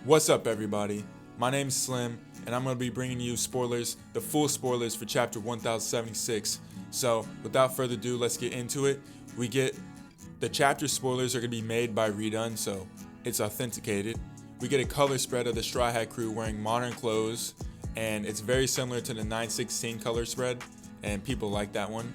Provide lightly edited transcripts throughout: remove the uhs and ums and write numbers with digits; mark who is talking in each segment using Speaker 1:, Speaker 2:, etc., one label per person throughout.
Speaker 1: What's up, everybody? My name's Slim, and I'm going to be bringing you spoilers, the full spoilers for chapter 1076. So, without further ado, let's get into it. The chapter spoilers are going to be made by Redone, so it's authenticated. We get a color spread of the Straw Hat crew wearing modern clothes, and it's very similar to the 916 color spread, and people like that one.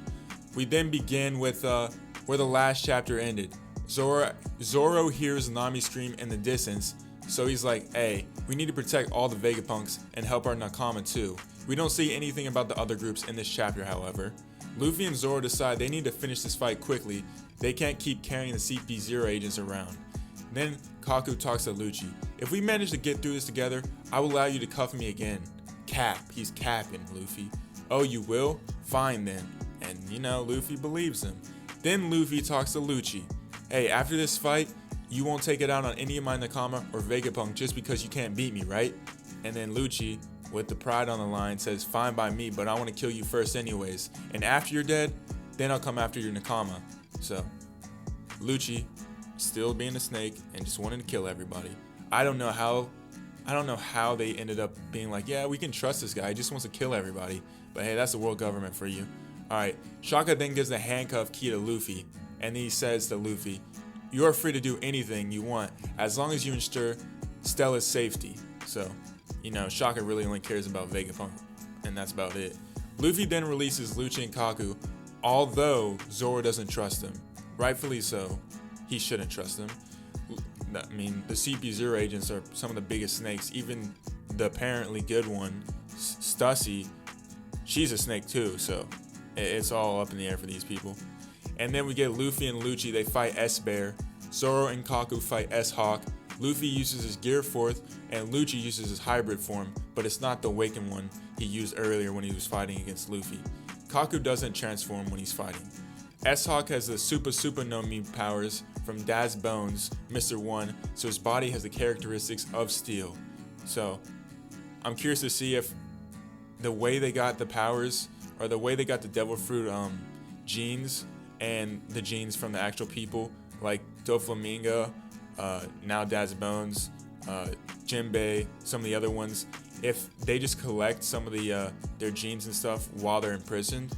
Speaker 1: We then begin with where the last chapter ended. Zoro hears Nami scream in the distance, so he's like, hey, we need to protect all the Vegapunks and help our Nakama too. We don't see anything about the other groups in this chapter, however. Luffy and Zoro decide they need to finish this fight quickly. They can't keep carrying the CP0 agents around. Then Kaku talks to Lucci. If we manage to get through this together, I will allow you to cuff me again. Cap, he's capping, Luffy. Oh, you will? Fine then. And Luffy believes him. Then Luffy talks to Lucci. Hey, after this fight, you won't take it out on any of my Nakama or Vegapunk just because you can't beat me, right? And then Lucci, with the pride on the line, says, fine by me, but I want to kill you first anyways. And after you're dead, then I'll come after your Nakama. So, Lucci, still being a snake and just wanting to kill everybody. I don't know how they ended up being like, yeah, we can trust this guy. He just wants to kill everybody. But hey, that's the world government for you. Alright, Shaka then gives the handcuff key to Luffy. And he says to Luffy, you are free to do anything you want as long as you ensure Stella's safety. So, Shaka really only cares about Vegapunk, and that's about it. Luffy then releases Lucci and Kaku, although Zoro doesn't trust him. Rightfully so, he shouldn't trust him. I mean, the CP0 agents are some of the biggest snakes. Even the apparently good one, Stussy, she's a snake too, so it's all up in the air for these people. And then we get Luffy and Lucci, they fight S-Bear. Zoro and Kaku fight S-Hawk. Luffy uses his Gear 4th, and Lucci uses his hybrid form, but it's not the awakened one he used earlier when he was fighting against Luffy. Kaku doesn't transform when he's fighting. S-Hawk has the Super No Mi powers from Dad's Bones, Mr. 1, so his body has the characteristics of steel. So, I'm curious to see if the way they got the powers, or the way they got the Devil Fruit genes, and the genes from the actual people, like Doflamingo, now Dad's Bones, Jinbei, some of the other ones, if they just collect some of the their genes and stuff while they're imprisoned,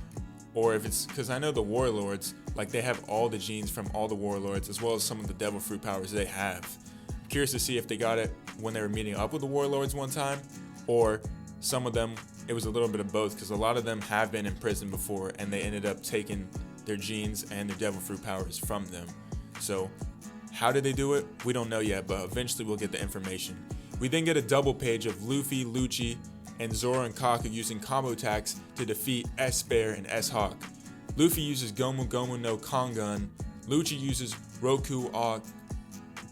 Speaker 1: or if it's because I know the warlords, like they have all the genes from all the warlords as well as some of the Devil Fruit powers they have. I'm curious to see if they got it when they were meeting up with the warlords one time, or some of them it was a little bit of both, because a lot of them have been in prison before and they ended up taking their genes and their Devil Fruit powers from them. So how did they do it? We don't know yet, but eventually we'll get the information. We then get a double page of Luffy, Lucci, and Zoro and Kaku using combo attacks to defeat S-Bear and S-Hawk. Luffy uses Gomu Gomu no Kongun. Lucci uses Roku Au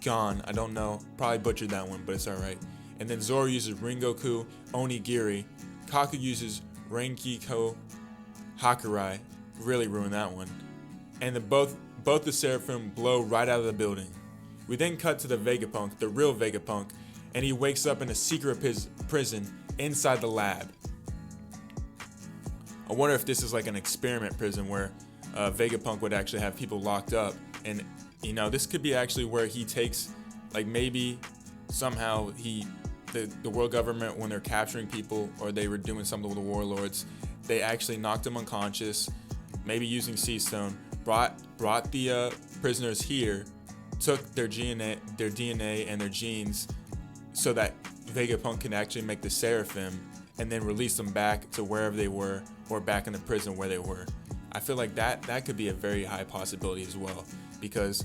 Speaker 1: Gon. I don't know, probably butchered that one, but it's alright. And then Zoro uses Ringoku Onigiri. Kaku uses Renkiko Hakurai. Really ruined that one. And both the Seraphim blow right out of the building. We then cut to the Vegapunk, the real Vegapunk, and he wakes up in a secret prison inside the lab. I wonder if this is like an experiment prison where Vegapunk would actually have people locked up, and this could be actually where he takes, like maybe somehow the world government, when they're capturing people or they were doing something with the warlords, they actually knocked them unconscious, maybe using Sea Stone, brought the prisoners here, took their DNA and their genes so that Vegapunk can actually make the Seraphim, and then release them back to wherever they were, or back in the prison where they were. I feel like that could be a very high possibility as well, because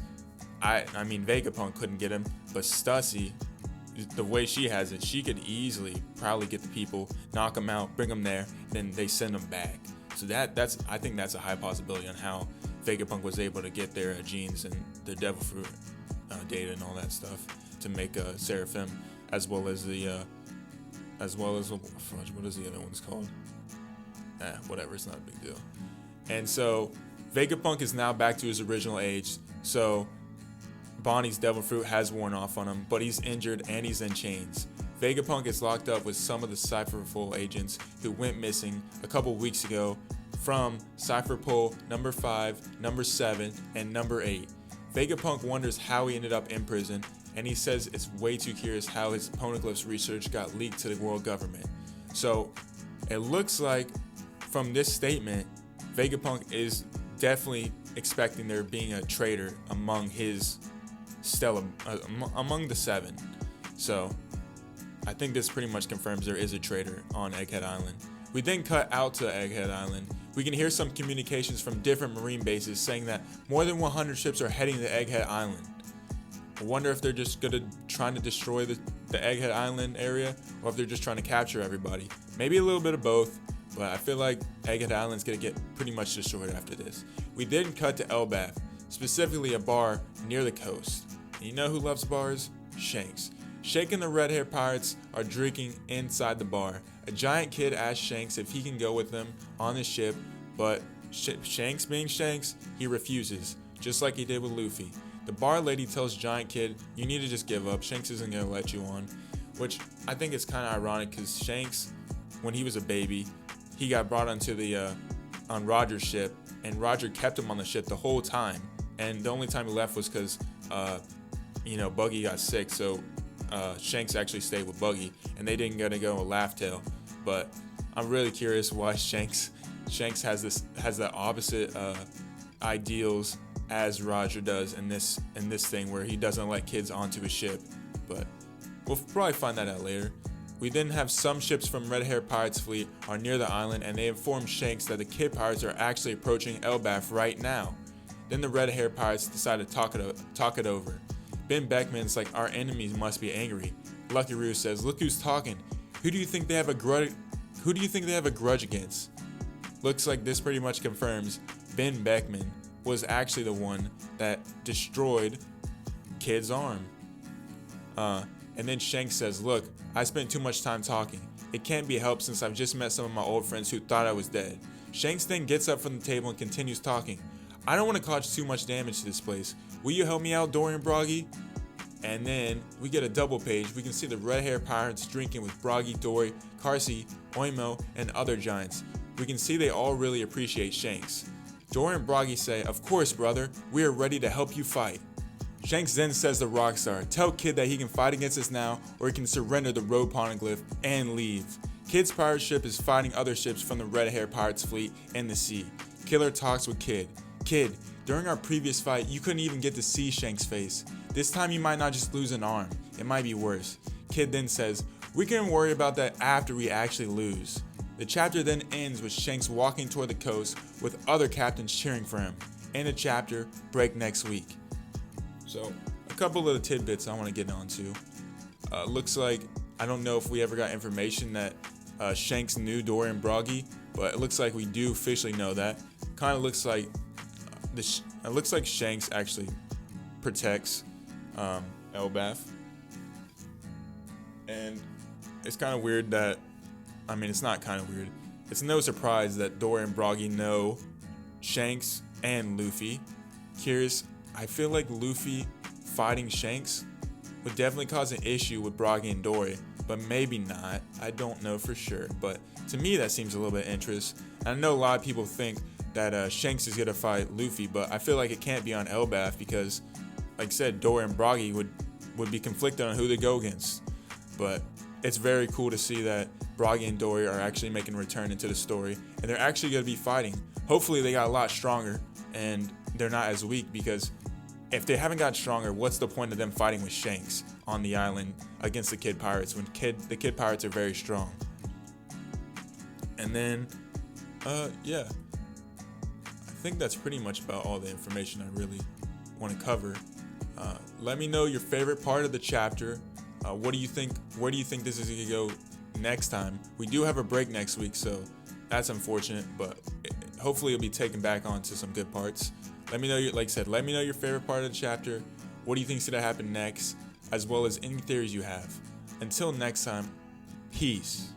Speaker 1: I mean Vegapunk couldn't get him, but Stussy, the way she has it, she could easily probably get the people, knock them out, bring them there, then they send them back. So I think that's a high possibility on how Vegapunk was able to get their genes and their Devil Fruit data and all that stuff to make Seraphim, as well as what is the other one's called? Whatever, it's not a big deal. And so Vegapunk is now back to his original age. So Bonnie's Devil Fruit has worn off on him, but he's injured and he's in chains. Vegapunk is locked up with some of the Cypherpole agents who went missing a couple weeks ago from Cypherpole number 5, number 7, and number 8. Vegapunk wonders how he ended up in prison and he says it's way too curious how his poneglyphs research got leaked to the world government. So it looks like from this statement, Vegapunk is definitely expecting there being a traitor among his Stella, among the 7. So I think this pretty much confirms there is a traitor on Egghead Island. We then cut out to Egghead Island. We can hear some communications from different marine bases saying that more than 100 ships are heading to Egghead Island. I wonder if they're just trying to destroy the Egghead Island area, or if they're just trying to capture everybody. Maybe a little bit of both, but I feel like Egghead Island's gonna get pretty much destroyed after this. We then cut to Elbaf, specifically a bar near the coast. And you know who loves bars? Shanks. Shanks and the red hair pirates are drinking inside the bar. A giant kid asks Shanks if he can go with them on the ship, but Shanks being Shanks, he refuses, just like he did with Luffy. The bar lady tells Giant Kid, you need to just give up, Shanks isn't going to let you on, which I think is kind of ironic because Shanks, when he was a baby, he got brought onto on Roger's ship, and Roger kept him on the ship the whole time, and the only time he left was because, Buggy got sick, so Shanks actually stayed with Buggy, and they didn't get to go with Laugh Tale. But I'm really curious why Shanks has the opposite ideals as Roger does in this thing where he doesn't let kids onto his ship. But we'll probably find that out later. We then have some ships from Red Hair Pirates fleet are near the island, and they inform Shanks that the Kid Pirates are actually approaching Elbaf right now. Then the Red Hair Pirates decide to talk it over. Ben Beckman's like, our enemies must be angry. Lucky Roo says, look who's talking. Who do you think they have a grudge against? Looks like this pretty much confirms Ben Beckman was actually the one that destroyed Kid's arm. And then Shanks says, look, I spent too much time talking. It can't be helped since I've just met some of my old friends who thought I was dead. Shanks then gets up from the table and continues talking. I don't want to cause too much damage to this place. Will you help me out, Dory and Broggy? And then we get a double page. We can see the Red Hair Pirates drinking with Broggy, Dory, Carsey, Oimo, and other giants. We can see they all really appreciate Shanks. Dory and Broggy say, of course, brother, we are ready to help you fight. Shanks then says to Rockstar, tell Kid that he can fight against us now, or he can surrender the road poneglyph and leave. Kid's pirate ship is fighting other ships from the Red Hair Pirates fleet in the sea. Killer talks with Kid. Kid, during our previous fight, you couldn't even get to see Shanks' face. This time you might not just lose an arm, it might be worse. Kid then says, we can worry about that after we actually lose. The chapter then ends with Shanks walking toward the coast with other captains cheering for him. End of chapter, break next week. So, a couple of the tidbits I want to get onto. Looks like, I don't know if we ever got information that Shanks knew Dory and Broggy, but it looks like we do officially know that. Kind of looks like it looks like Shanks actually protects Elbaf, and it's kind of weird that, it's not kind of weird. It's no surprise that Dory and Broggy know Shanks and Luffy. Curious, I feel like Luffy fighting Shanks would definitely cause an issue with Broggy and Dory, but maybe not. I don't know for sure, but to me that seems a little bit interesting. I know a lot of people think that Shanks is gonna fight Luffy, but I feel like it can't be on Elbaf because, like I said, Dory and Broggy would be conflicted on who they go against. But it's very cool to see that Broggy and Dory are actually making a return into the story, and they're actually gonna be fighting. Hopefully they got a lot stronger and they're not as weak, because if they haven't gotten stronger, what's the point of them fighting with Shanks on the island against the Kid Pirates when the Kid Pirates are very strong? And then, yeah. I think that's pretty much about all the information I really want to cover. Let me know your favorite part of the chapter. What do you think? Where do you think this is going to go next time? We do have a break next week, so that's unfortunate, but hopefully it'll be taken back onto some good parts. Let me know let me know your favorite part of the chapter. What do you think's going to happen next, as well as any theories you have. Until next time, peace.